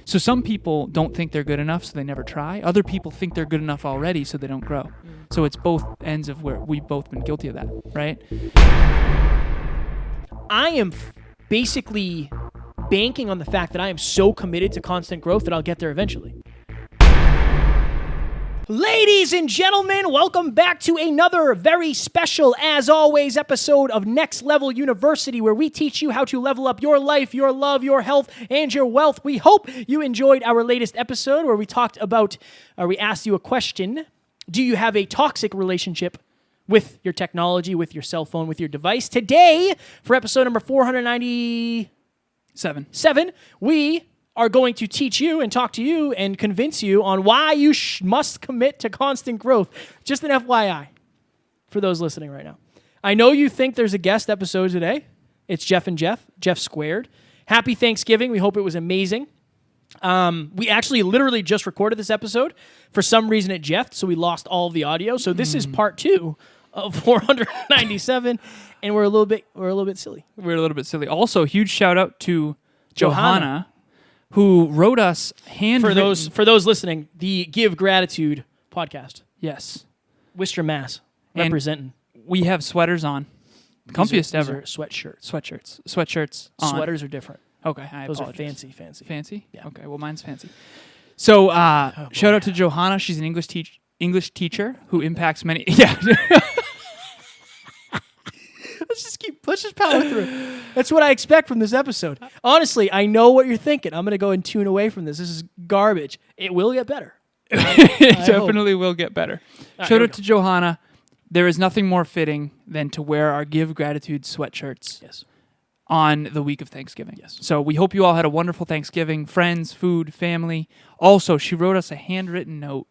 So some people don't think they're good enough, so they never try. Other people think they're good enough already, so they don't grow. So it's both ends of where we've both been guilty of that, right? I am basically banking on the fact that I am so committed to constant growth that I'll get there eventually. Ladies and gentlemen, welcome back to another very special, as always, episode of Next Level University, where we teach you how to level up your life, your love, your health, and your wealth. We hope you enjoyed our latest episode where we talked about, we asked you a question. Do you have a toxic relationship with your technology, with your cell phone, with your device? Today, for episode number 497, we are going to teach you and talk to you and convince you on why you must commit to constant growth. Just an FYI for those listening right now. I know you think there's a guest episode today. It's Jeff and Jeff Squared. Happy Thanksgiving. We hope it was amazing. We actually literally just recorded this episode. For some reason it jeffed, so we lost all of the audio. So this is part 2 of 497, and we're a little bit silly. We're a little bit silly. Also, huge shout out to Johanna, who wrote us handwritten. For those listening, the Give Gratitude podcast. Yes. Worcester, Mass. And representing. We have sweaters on. Comfiest These ever. are sweatshirts. Sweatshirts on. Sweaters are different. Okay, I Those apologize. are fancy. Fancy? Yeah. Okay, well, mine's fancy. So, shout out to Johanna. She's an English teacher who impacts many. Yeah. Let's just power through. That's what I expect from this episode. Honestly, I know what you're thinking. I'm going to go and tune away from this. This is garbage. It will get better. It definitely will get better. Right, Shout out to Johanna. There is nothing more fitting than to wear our Give Gratitude sweatshirts on the week of Thanksgiving. Yes. So we hope you all had a wonderful Thanksgiving. Friends, food, family. Also, she wrote us a handwritten note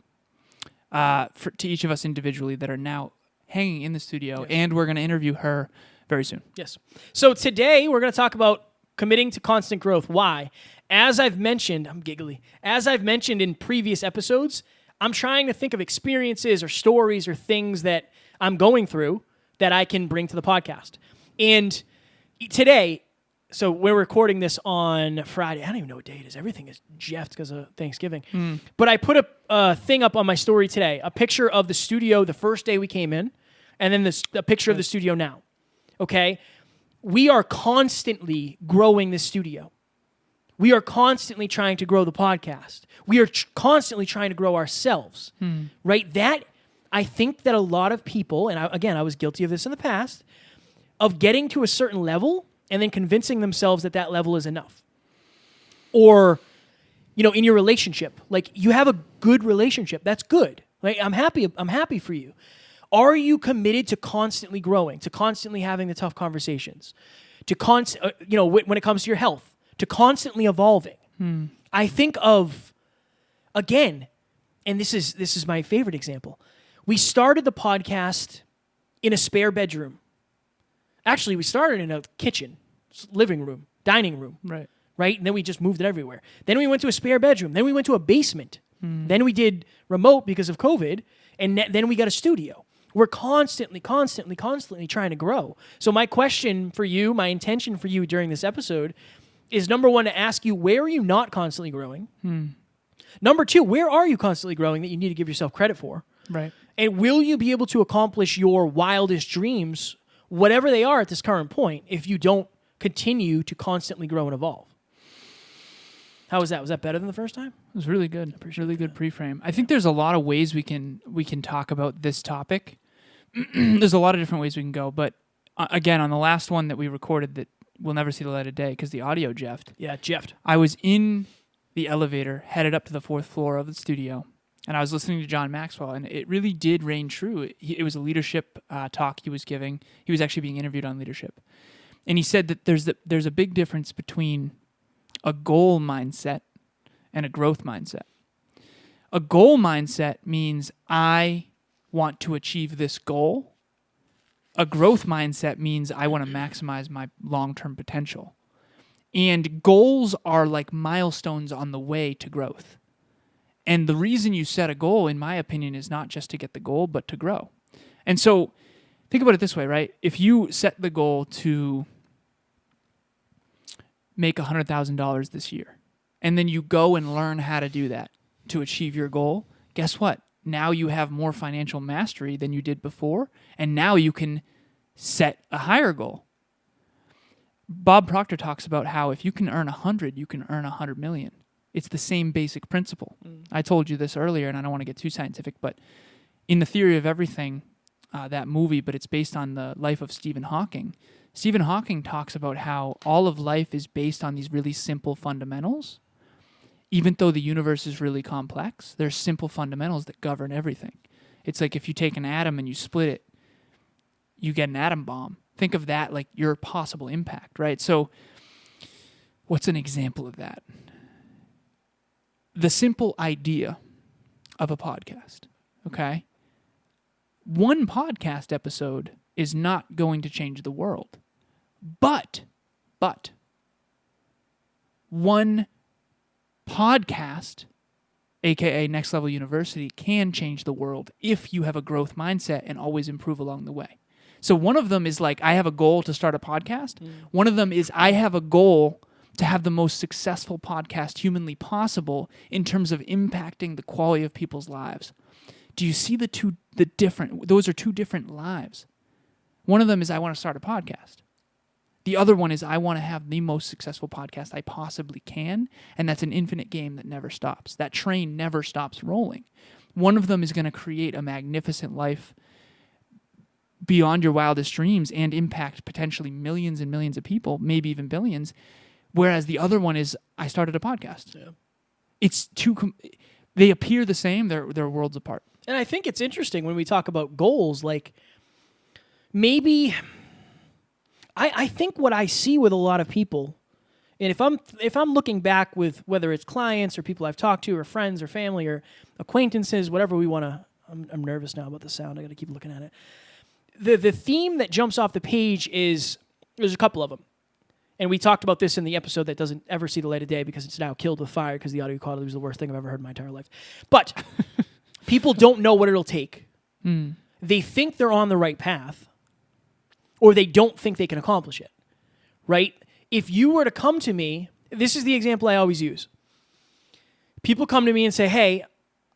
to each of us individually that are now hanging in the studio, and we're going to interview her very soon. Yes. So today we're going to talk about committing to constant growth. Why? As I've mentioned, I'm giggly. As I've mentioned in previous episodes, I'm trying to think of experiences or stories or things that I'm going through that I can bring to the podcast. And today, so we're recording this on Friday. I don't even know what day it is. Everything is jeffed because of Thanksgiving. But I put a thing up on my story today, a picture of the studio the first day we came in, and then a picture of the studio now. Okay? We are constantly growing this studio. We are constantly trying to grow the podcast. We are constantly trying to grow ourselves, right? That, I think that a lot of people, and I was guilty of this in the past, of getting to a certain level and then convincing themselves that that level is enough. Or, in your relationship, like you have a good relationship, that's good. Like I'm happy for you. Are you committed to constantly growing, to constantly having the tough conversations, to when it comes to your health, to constantly evolving? I think of, again, and this is my favorite example. We started the podcast in a spare bedroom. Actually, we started in a kitchen, living room, dining room. Right? And then we just moved it everywhere. Then we went to a spare bedroom. Then we went to a basement. Then we did remote because of COVID. And then we got a studio. We're constantly trying to grow. So my question for you, my intention for you during this episode is, number one, to ask you, where are you not constantly growing? Number two, where are you constantly growing that you need to give yourself credit for? Right. And will you be able to accomplish your wildest dreams, whatever they are at this current point, if you don't continue to constantly grow and evolve? How was that? Was that better than the first time? It was really good. Really good pre-frame. I think there's a lot of ways we can talk about this topic. There's a lot of different ways we can go, but again, on the last one that we recorded that will never see the light of day because the audio jeffed. Yeah, jeffed. I was in the elevator, headed up to the 4th floor of the studio, and I was listening to John Maxwell, and it really did reign true. It was a leadership talk he was giving. He was actually being interviewed on leadership, and he said that there's a big difference between a goal mindset and a growth mindset. A goal mindset means I want to achieve this goal. A growth mindset means I want to maximize my long-term potential. And goals are like milestones on the way to growth. And the reason you set a goal, in my opinion, is not just to get the goal, but to grow. And so think about it this way, right? If you set the goal to make $100,000 this year, and then you go and learn how to do that to achieve your goal, guess what? Now you have more financial mastery than you did before, and now you can set a higher goal. Bob Proctor talks about how if you can earn 100, you can earn 100 million. It's the same basic principle. I told you this earlier, and I don't want to get too scientific, but in The Theory of Everything, that movie, but it's based on the life of Stephen Hawking. Stephen Hawking talks about how all of life is based on these really simple fundamentals. Even though the universe is really complex, there's simple fundamentals that govern everything. It's like if you take an atom and you split it, you get an atom bomb. Think of that like your possible impact, right? So what's an example of that? The simple idea of a podcast, okay? One podcast episode is not going to change the world. But one podcast, aka Next Level University, can change the world if you have a growth mindset and always improve along the way. So one of them is like, I have a goal to start a podcast. One of them is I have a goal to have the most successful podcast humanly possible in terms of impacting the quality of people's lives. Do you see those are two different lives. One of them is I want to start a podcast. The other one is I want to have the most successful podcast I possibly can, and that's an infinite game that never stops. That train never stops rolling. One of them is going to create a magnificent life beyond your wildest dreams and impact potentially millions and millions of people, maybe even billions, whereas the other one is I started a podcast. Yeah. It's they appear the same, they're worlds apart. And I think it's interesting when we talk about goals, like maybe I think what I see with a lot of people, and if I'm looking back with whether it's clients or people I've talked to or friends or family or acquaintances, whatever we want to, I'm nervous now about the sound. I got to keep looking at it. The theme that jumps off the page is, there's a couple of them. And we talked about this in the episode that doesn't ever see the light of day because it's now killed with fire because the audio quality was the worst thing I've ever heard in my entire life. But people don't know what it'll take. They think they're on the right path, or they don't think they can accomplish it, right? If you were to come to me, this is the example I always use. People come to me and say, hey,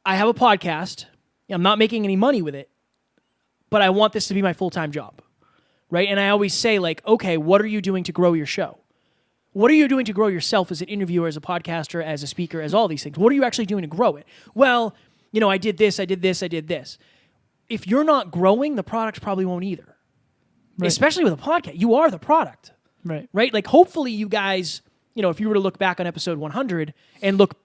I have a podcast. I'm not making any money with it, but I want this to be my full-time job, right? And I always say, like, okay, what are you doing to grow your show? What are you doing to grow yourself as an interviewer, as a podcaster, as a speaker, as all these things? What are you actually doing to grow it? Well, I did this, I did this, I did this. If you're not growing, the product probably won't either. Right. Especially with a podcast. You are the product. Right. Right? Like, hopefully you guys, if you were to look back on episode 100 and look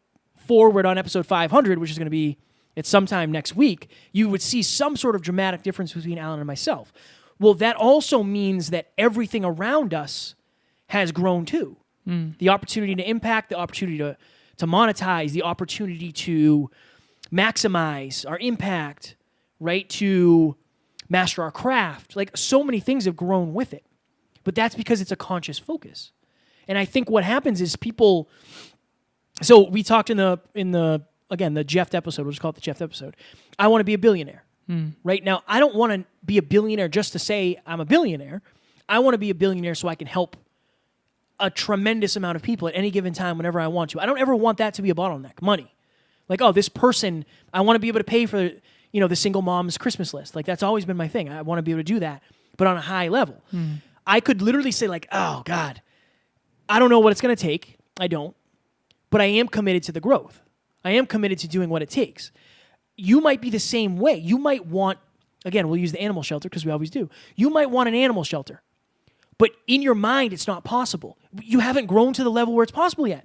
forward on episode 500, which is going to be at sometime next week, you would see some sort of dramatic difference between Alan and myself. Well, that also means that everything around us has grown too. The opportunity to impact, the opportunity to monetize, the opportunity to maximize our impact, right? To master our craft. Like, so many things have grown with it. But that's because it's a conscious focus. And I think what happens is people... So we talked in the Jeff episode, we'll just call it the Jeff episode. I want to be a billionaire. Right now, I don't want to be a billionaire just to say I'm a billionaire. I want to be a billionaire so I can help a tremendous amount of people at any given time whenever I want to. I don't ever want that to be a bottleneck. Money. Like, oh, this person, I want to be able to pay for, the single mom's Christmas list. Like, that's always been my thing. I want to be able to do that, but on a high level. I could literally say, like, oh, God, I don't know what it's going to take. I don't. But I am committed to the growth. I am committed to doing what it takes. You might be the same way. You might want, again, we'll use the animal shelter because we always do. You might want an animal shelter. But in your mind, it's not possible. You haven't grown to the level where it's possible yet.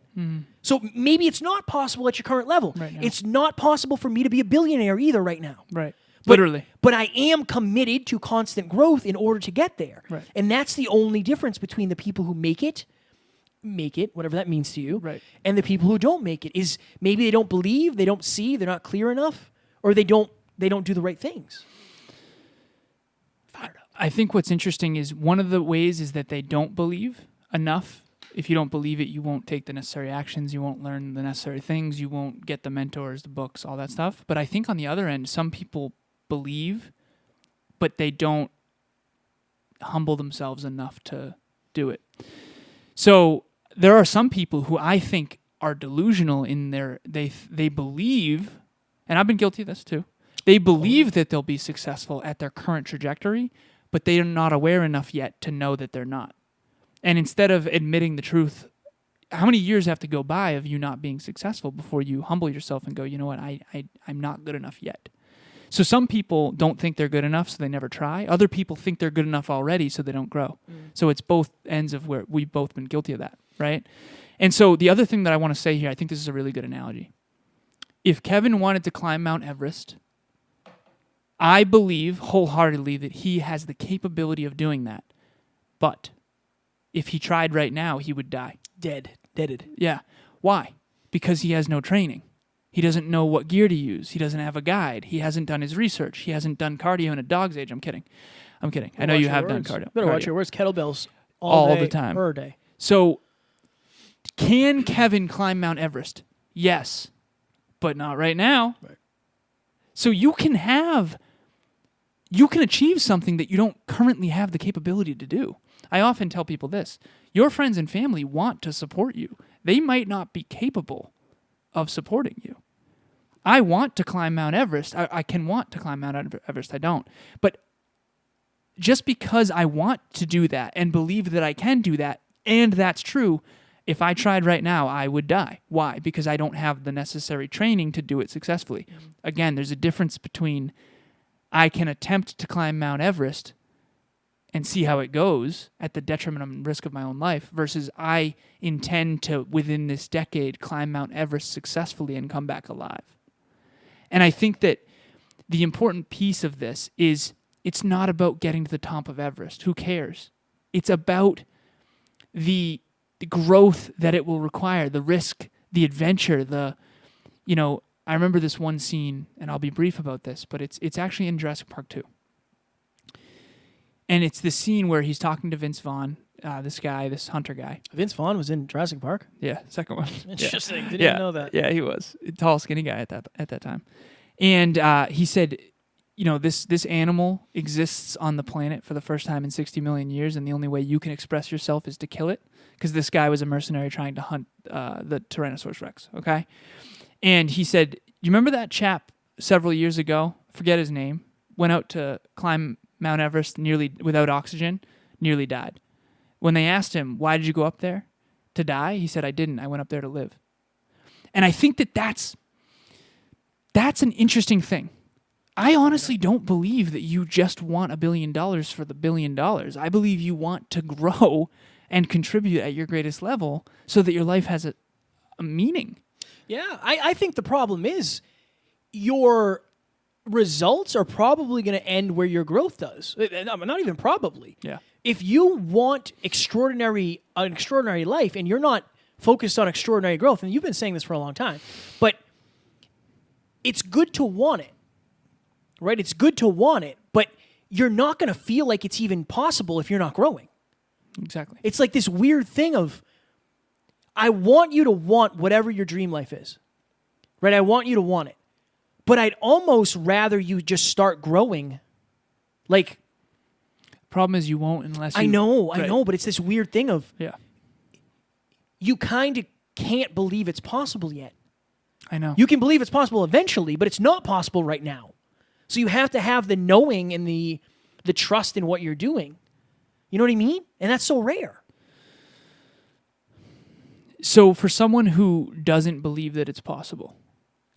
So maybe it's not possible at your current level. Right now. It's not possible for me to be a billionaire either right now. Right. Literally. But I am committed to constant growth in order to get there. Right. And that's the only difference between the people who make it, whatever that means to you, right, and the people who don't make it. Is maybe they don't believe, they don't see, they're not clear enough, or they don't do the right things. I think what's interesting is one of the ways is that they don't believe enough. If you don't believe it, you won't take the necessary actions. You won't learn the necessary things. You won't get the mentors, the books, all that stuff. But I think on the other end, some people believe, but they don't humble themselves enough to do it. So there are some people who I think are delusional in they believe, and I've been guilty of this too. They believe that they'll be successful at their current trajectory, but they are not aware enough yet to know that they're not. And instead of admitting the truth, how many years have to go by of you not being successful before you humble yourself and go, you know what, I'm not good enough yet. So some people don't think they're good enough, so they never try. Other people think they're good enough already, so they don't grow. So it's both ends of where we've both been guilty of that, right? And so the other thing that I want to say here, I think this is a really good analogy. If Kevin wanted to climb Mount Everest, I believe wholeheartedly that he has the capability of doing that. But if he tried right now, he would die. Deaded. Yeah. Why? Because he has no training. He doesn't know what gear to use. He doesn't have a guide. He hasn't done his research. He hasn't done cardio in a dog's age. I'm kidding. I know you have done cardio. Better watch your words. Kettlebells all all day, the time. per day. So, can Kevin climb Mount Everest? Yes, but not right now. Right. So you can achieve something that you don't currently have the capability to do. I often tell people this. Your friends and family want to support you. They might not be capable of supporting you. I want to climb Mount Everest. I can want to climb Mount Everest. I don't. But just because I want to do that and believe that I can do that, and that's true, if I tried right now, I would die. Why? Because I don't have the necessary training to do it successfully. Again, there's a difference between I can attempt to climb Mount Everest and see how it goes at the detriment and risk of my own life versus I intend to, within this decade, climb Mount Everest successfully and come back alive. And I think that the important piece of this is it's not about getting to the top of Everest. Who cares? It's about the growth that it will require, the risk, the adventure, I remember this one scene, and I'll be brief about this, but it's actually in Jurassic Park 2. And it's the scene where he's talking to Vince Vaughn, this hunter guy. Vince Vaughn was in Jurassic Park? Yeah, second one. Interesting. Didn't even know that. Yeah, he was a tall, skinny guy at that time. And he said, this animal exists on the planet for the first time in 60 million years, and the only way you can express yourself is to kill it, because this guy was a mercenary trying to hunt the Tyrannosaurus Rex, okay? And he said, you remember that chap several years ago, forget his name, went out to climb Mount Everest without oxygen, nearly died. When they asked him, why did you go up there? To die? He said, I didn't. I went up there to live. And I think that's an interesting thing. I honestly don't believe that you just want $1 billion for the $1 billion. I believe you want to grow and contribute at your greatest level so that your life has a meaning. Yeah, I think the problem is your results are probably going to end where your growth does. Not even probably. Yeah. If you want an extraordinary life and you're not focused on extraordinary growth, and you've been saying this for a long time, but it's good to want it, right? It's good to want it, but you're not going to feel like it's even possible if you're not growing. Exactly. It's like this weird thing of, I want you to want whatever your dream life is, right? I want you to want it. But I'd almost rather you just start growing. Like, problem is you won't unless you... I know, but it's this weird thing of... Yeah. You kind of can't believe it's possible yet. I know. You can believe it's possible eventually, but it's not possible right now. So you have to have the knowing and the trust in what you're doing. You know what I mean? And that's so rare. So for someone who doesn't believe that it's possible,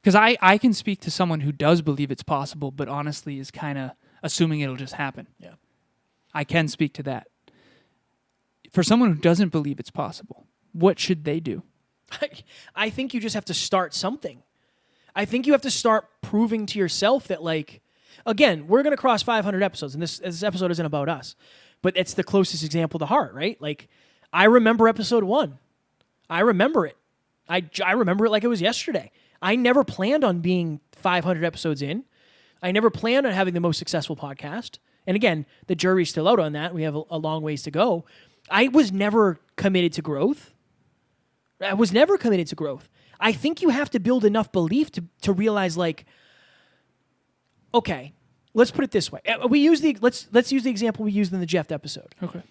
because I can speak to someone who does believe it's possible, but honestly is kind of assuming it'll just happen. Yeah. I can speak to that. For someone who doesn't believe it's possible, what should they do? I think you just have to start something. I think you have to start proving to yourself that, like, again, we're going to cross 500 episodes, and this episode isn't about us, but it's the closest example to heart, right? Like, I remember episode 1. I remember it. I remember it like it was yesterday. I never planned on being 500 episodes in. I never planned on having the most successful podcast. And again, the jury's still out on that. We have a long ways to go. I was never committed to growth. I think you have to build enough belief to realize, like, okay, let's put it this way. Let's use the example we used in the Jeff episode. Okay.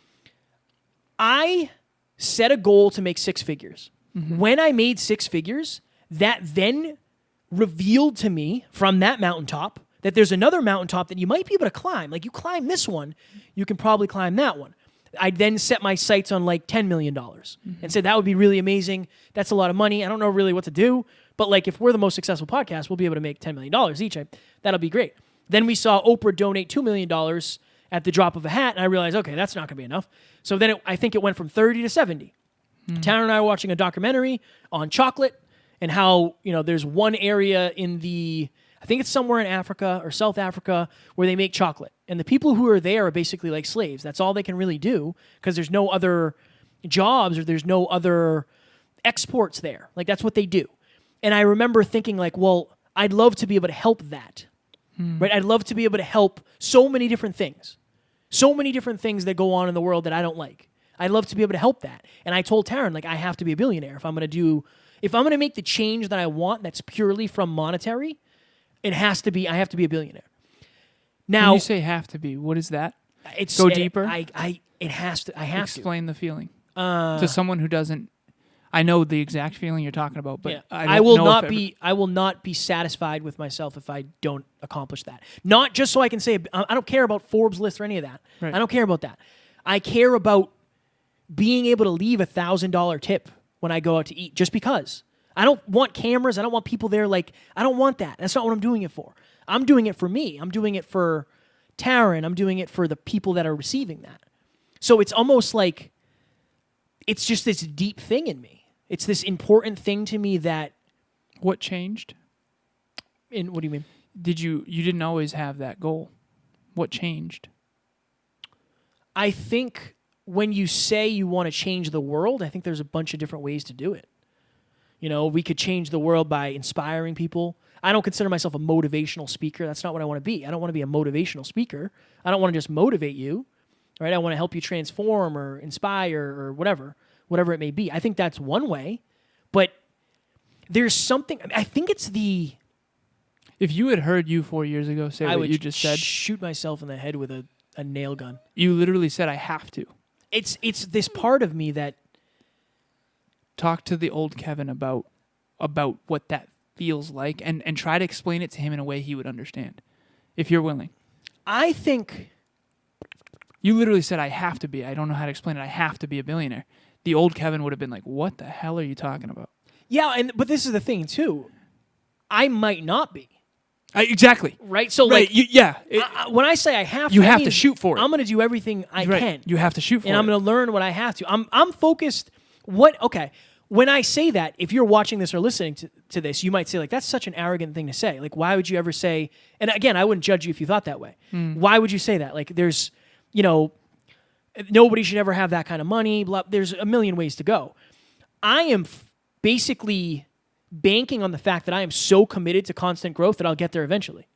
I set a goal to make 6 figures. When I made six figures, that then revealed to me from that mountaintop that there's another mountaintop that you might be able to climb. Like you climb this one, you can probably climb that one. I then set my sights on like $10 million and said that would be really amazing. That's a lot of money. I don't know really what to do, but like if we're the most successful podcast, we'll be able to make $10 million each. That'll be great. Then we saw Oprah donate $2 million at the drop of a hat, and I realized, okay, that's not going to be enough. So then I think it went from 30 to 70. Tanner and I were watching a documentary on chocolate and how, there's one area in I think it's somewhere in Africa or South Africa where they make chocolate. And the people who are there are basically like slaves. That's all they can really do because there's no other jobs or there's no other exports there. Like that's what they do. And I remember thinking like, well, I'd love to be able to help that. Right? I'd love to be able to help so many different things. So many different things that go on in the world that I don't like. I'd love to be able to help that. And I told Taryn, like, I have to be a billionaire if I'm going to make the change that I want that's purely from monetary, I have to be a billionaire. Now, when you say have to be, what is that? Go deeper. I have to. Explain the feeling to someone who doesn't. I know the exact feeling you're talking about, but Yeah. I will I will not be satisfied with myself if I don't accomplish that. Not just so I can say I don't care about Forbes list or any of that. Right. I don't care about that. I care about being able to leave $1,000 tip when I go out to eat, just because. I don't want cameras. I don't want people there. Like, I don't want that. That's not what I'm doing it for. I'm doing it for me. I'm doing it for Taryn. I'm doing it for the people that are receiving that. So it's almost like it's just this deep thing in me. It's this important thing to me that. What changed? What do you mean? You didn't always have that goal. What changed? I think when you say you want to change the world, I think there's a bunch of different ways to do it. We could change the world by inspiring people. I don't consider myself a motivational speaker. That's not what I want to be. I don't want to be a motivational speaker. I don't want to just motivate you, right? I want to help you transform or inspire or whatever it may be. I think that's one way, but there's something. I think it's the. If you had heard you 4 years ago say what you just said, shoot myself in the head with a nail gun. You literally said, "I have to." It's this part of me that. Talk to the old Kevin about what that feels like and try to explain it to him in a way he would understand, if you're willing. I think you literally said, I have to be. I don't know how to explain it. I have to be a billionaire. The old Kevin would have been like, what the hell are you talking about? Yeah, but this is the thing too. I might not be. Exactly. Right? So right. like when I say I have to, you have to shoot for it. I'm going to do everything I can. You have to shoot for it. And I'm going to learn what I have to. I'm focused. When I say that, if you're watching this or listening to this, you might say, like, that's such an arrogant thing to say. Like, why would you ever say, and again, I wouldn't judge you if you thought that way. Why would you say that? Like, there's, nobody should ever have that kind of money. There's a million ways to go. I am basically banking on the fact that I am so committed to constant growth that I'll get there eventually.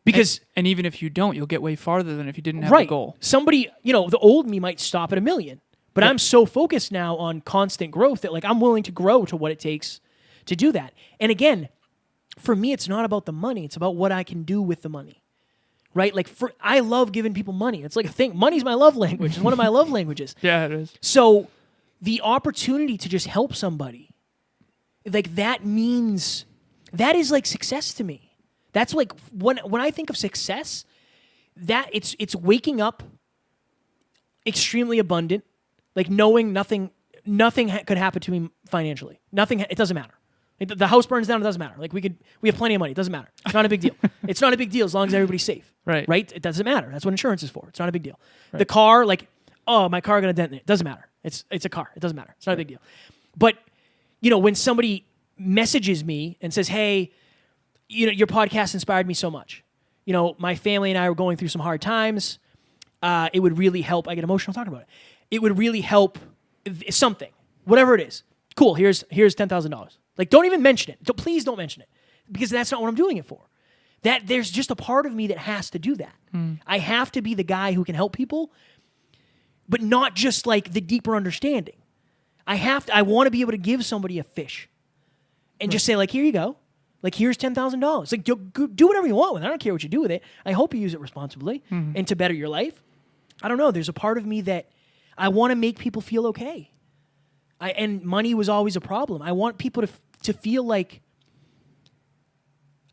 Because and even if you don't, you'll get way farther than if you didn't have the goal. Somebody, the old me might stop at 1 million. But I'm so focused now on constant growth that like I'm willing to grow to what it takes to do that. And again, for me, it's not about the money. It's about what I can do with the money, right? Like I love giving people money. It's like a thing. Money's my love language. It's one of my love languages. Yeah, it is. So the opportunity to just help somebody, like that is like success to me. That's like when I think of success, that it's waking up extremely abundant. Like knowing nothing could happen to me financially. Nothing. It doesn't matter. Like the house burns down. It doesn't matter. Like we have plenty of money. It doesn't matter. It's not a big deal. It's not a big deal as long as everybody's safe. Right. Right. It doesn't matter. That's what insurance is for. It's not a big deal. Right. The car, like, oh, my car got a dent in it. Doesn't matter. It's a car. It doesn't matter. It's not a big deal. But when somebody messages me and says, "Hey, your podcast inspired me so much. My family and I were going through some hard times. It would really help." I get emotional talking about it. It would really help something, whatever it is. Cool, here's $10,000. Like, don't even mention it. Please don't mention it, because that's not what I'm doing it for. That there's just a part of me that has to do that. I have to be the guy who can help people, but not just like the deeper understanding. I want to be able to give somebody a fish and just say, like, here you go. Like, here's $10,000. Like, do whatever you want with it. I don't care what you do with it. I hope you use it responsibly and to better your life. I don't know. There's a part of me that I want to make people feel okay. And money was always a problem. I want people to feel like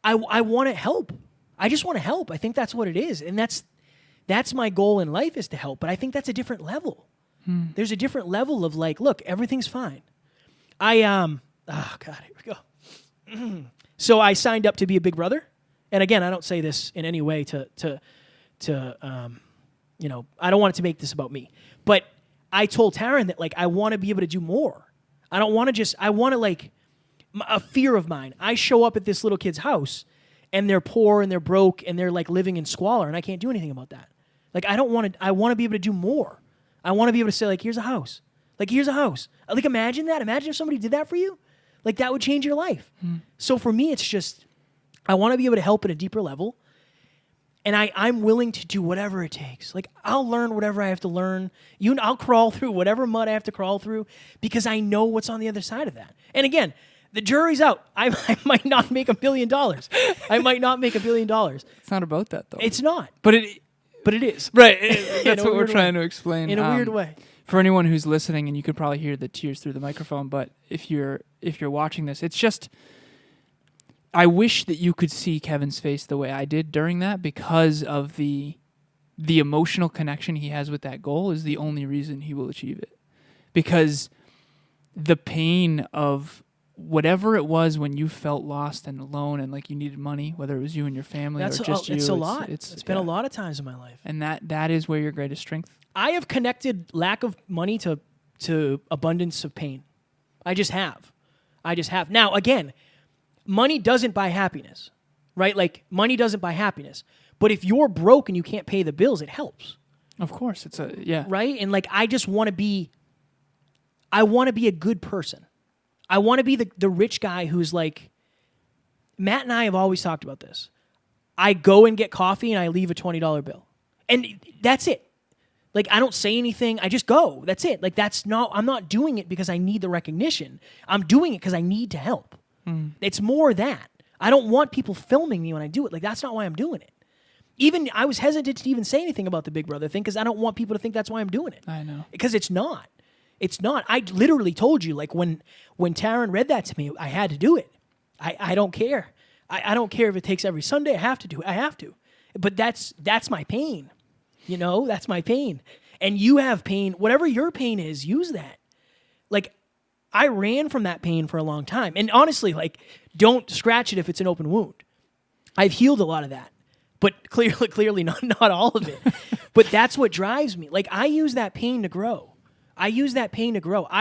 I want to help. I just want to help. I think that's what it is. And that's my goal in life, is to help. But I think that's a different level. There's a different level of like, look, everything's fine. Oh God, here we go. So I signed up to be a Big Brother. And again, I don't say this in any way to you know, I don't want it to make this about me. But I told Taryn that, like, I want to be able to do more. I don't want to I want to, like, a fear of mine. I show up at this little kid's house and they're poor and they're broke and they're like living in squalor, and I can't do anything about that. Like, I want to be able to do more. I want to be able to say, like, here's a house. Like, here's a house. Like, imagine that. Imagine if somebody did that for you. Like, that would change your life. So for me, it's just, I want to be able to help at a deeper level. And I'm willing to do whatever it takes. Like, I'll learn whatever I have to learn. I'll crawl through whatever mud I have to crawl through, because I know what's on the other side of that. And again, the jury's out. I might not make $1 billion. I might not make $1 billion. It's not about that, though. It's not. But it is. Right. That's what we're weird trying way. to explain. In a weird way. For anyone who's listening, and you could probably hear the tears through the microphone, but if you're watching this, it's just, I wish that you could see Kevin's face the way I did during that, because of the emotional connection he has with that goal is the only reason he will achieve it. Because the pain of whatever it was when you felt lost and alone and like you needed money, whether it was you and your family or just you. It's a lot. It's been a lot of times in my life. And that is where your greatest strength. I have connected lack of money to abundance of pain. I just have. Now, again, money doesn't buy happiness, right? Like, money doesn't buy happiness. But if you're broke and you can't pay the bills, it helps. Of course. It's yeah. Right? And like, I want to be a good person. I want to be the rich guy who's like, Matt and I have always talked about this. I go and get coffee and I leave a $20 bill. And that's it. Like, I don't say anything. I just go. That's it. Like, I'm not doing it because I need the recognition. I'm doing it because I need to help. It's more that. I don't want people filming me when I do it. Like, that's not why I'm doing it. Even, I was hesitant to even say anything about the Big Brother thing because I don't want people to think that's why I'm doing it. I know. Because it's not. It's not. I literally told you, like, when Taryn read that to me, I had to do it. I don't care. I don't care if it takes every Sunday. I have to do it. I have to. But that's my pain. You know, that's my pain. And you have pain. Whatever your pain is, use that. Like, I ran from that pain for a long time. And honestly, like, don't scratch it if it's an open wound. I've healed a lot of that. But clearly not all of it. But that's what drives me. Like, I use that pain to grow. I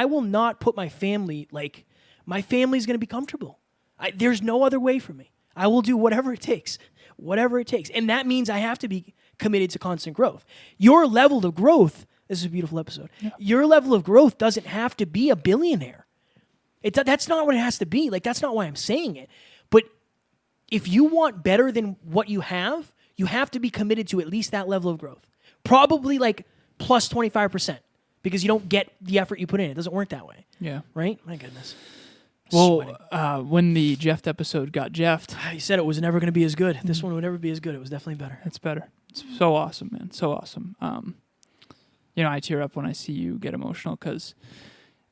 will not put my family, like, my family's going to be comfortable. There's no other way for me. I will do whatever it takes. And that means I have to be committed to constant growth. Your level of growth, this is a beautiful episode. Yeah. Your level of growth doesn't have to be a billionaire. That's not what it has to be. Like, that's not why I'm saying it. But if you want better than what you have to be committed to at least that level of growth. Probably like plus 25%, because you don't get the effort you put in. It doesn't work that way. Yeah. Right? My goodness. Well, when the Jeff episode got Jeffed, he said it was never going to be as good. This one would never be as good. It was definitely better. It's better. It's so awesome, man. So awesome. You know, I tear up when I see you get emotional because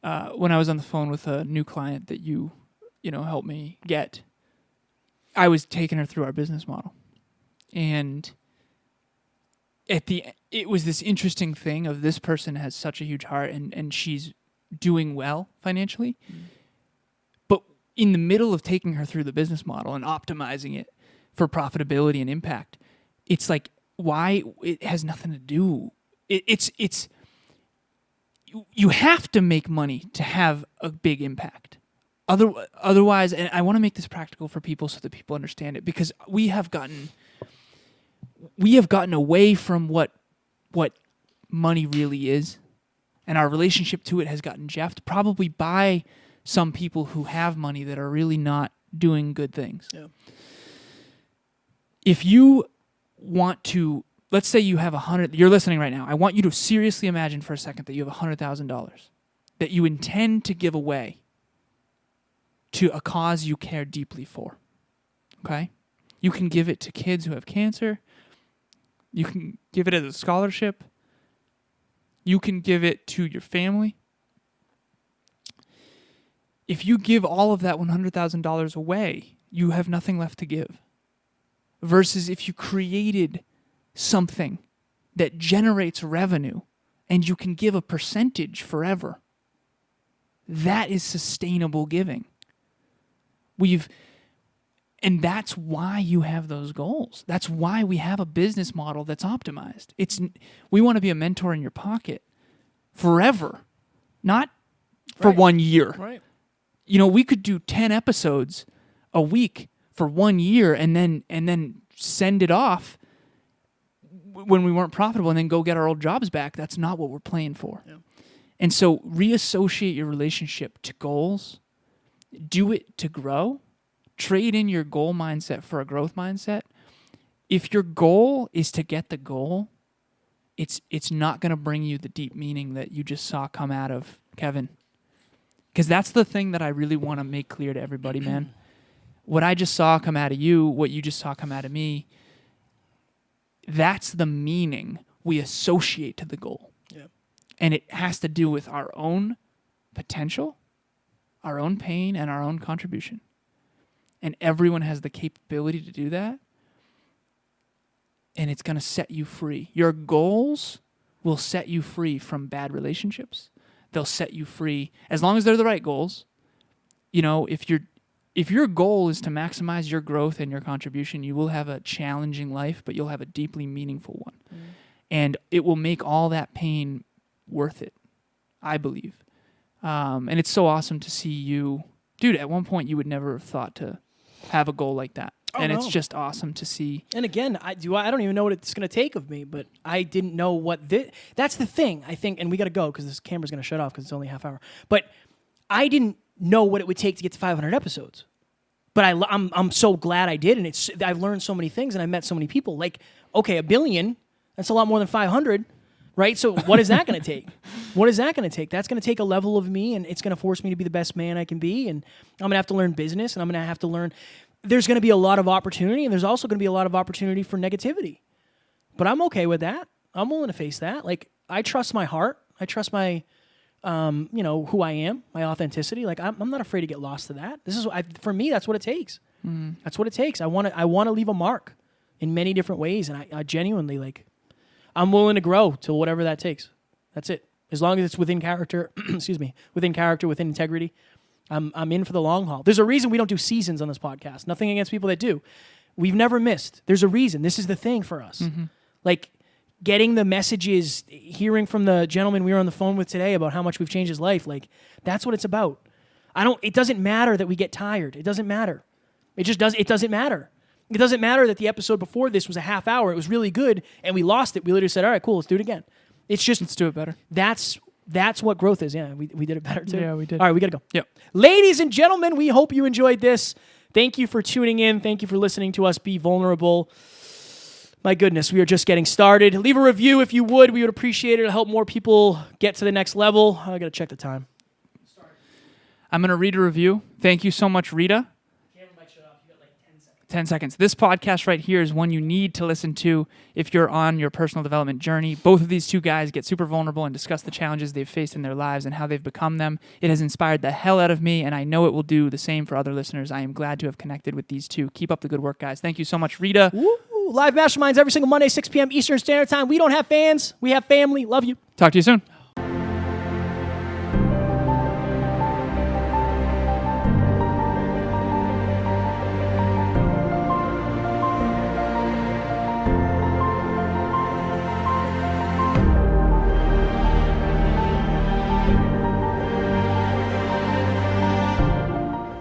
when I was on the phone with a new client that you helped me get, I was taking her through our business model. And it was this interesting thing of this person has such a huge heart and she's doing well financially. But in the middle of taking her through the business model and optimizing it for profitability and impact, it's like, why? It has nothing to do. It's you have to make money to have a big impact. Otherwise, and I want to make this practical for people so that people understand it, because we have gotten away from what money really is, and our relationship to it has gotten jeffed probably by some people who have money that are really not doing good things. Yeah. If you want to, let's say you have you're listening right now. I want you to seriously imagine for a second that you have $100,000 that you intend to give away to a cause you care deeply for. Okay? You can give it to kids who have cancer. You can give it as a scholarship. You can give it to your family. if you give all of that $100,000 away, you have nothing left to give. Versus if you created something that generates revenue and you can give a percentage forever, that is sustainable giving. And that's why you have those goals. That's why we have a business model that's optimized. We want to be a mentor in your pocket forever, not for Right. 1 year. Right. We could do 10 episodes a week for 1 year and then send it off when we weren't profitable and then go get our old jobs back. That's not what we're playing for. Yeah. And so reassociate your relationship to goals. Do it to grow. Trade in your goal mindset for a growth mindset. If your goal is to get the goal, it's not going to bring you the deep meaning that you just saw come out of Kevin. Because that's the thing that I really want to make clear to everybody, man. What I just saw come out of you, what you just saw come out of me, that's the meaning we associate to the goal. Yeah. And it has to do with our own potential, our own pain, and our own contribution. And everyone has the capability to do that. And it's going to set you free. Your goals will set you free from bad relationships. They'll set you free as long as they're the right goals. If your goal is to maximize your growth and your contribution, you will have a challenging life, but you'll have a deeply meaningful one. Mm. And it will make all that pain worth it, I believe. And it's so awesome to see you. Dude, at one point you would never have thought to have a goal like that. Oh, and no. it's just awesome to see. And again, I don't even know what it's going to take of me, but I didn't know what that's the thing, I think, and we got to go because this camera's going to shut off because it's only a half hour. But I didn't know what it would take to get to 500 episodes. But I'm so glad I did, and I've learned so many things, and I met so many people. Like, okay, 1 billion, that's a lot more than 500, right? So what is that going to take? What is that going to take? That's going to take a level of me, and it's going to force me to be the best man I can be, and I'm going to have to learn business, and I'm going to have to learn. There's going to be a lot of opportunity, and there's also going to be a lot of opportunity for negativity. But I'm okay with that. I'm willing to face that. Like, I trust my heart. I trust my, who I am, my authenticity. Like, I'm not afraid to get lost to that. For me, that's what it takes. Mm. That's what it takes. I want to leave a mark in many different ways, and I genuinely, I'm willing to grow to whatever that takes. That's it. As long as it's within character, within character, within integrity. I'm in for the long haul. There's a reason we don't do seasons on this podcast. Nothing against people that do. We've never missed. There's a reason. This is the thing for us. Mm-hmm. Like, getting the messages, hearing from the gentleman we were on the phone with today about how much we've changed his life, that's what it's about. It doesn't matter that we get tired. It doesn't matter. It doesn't matter. It doesn't matter that the episode before this was a half hour. It was really good, and we lost it. We literally said, all right, cool, let's do it again. It's just... Let's do it better. That's what growth is. Yeah, we did it better too. Yeah, we did. All right, we got to go. Yep. Ladies and gentlemen, we hope you enjoyed this. Thank you for tuning in. Thank you for listening to us be vulnerable. My goodness, we are just getting started. Leave a review if you would. We would appreciate it. It'll help more people get to the next level. I got to check the time. I'm going to read a review. Thank you so much, Rita. 10 seconds. This podcast right here is one you need to listen to if you're on your personal development journey. Both of these two guys get super vulnerable and discuss the challenges they've faced in their lives and how they've become them. It has inspired the hell out of me, and I know it will do the same for other listeners. I am glad to have connected with these two. Keep up the good work, guys. Thank you so much, Rita. Woo! Live masterminds every single Monday, 6 p.m. Eastern Standard Time. We don't have fans. We have family. Love you. Talk to you soon.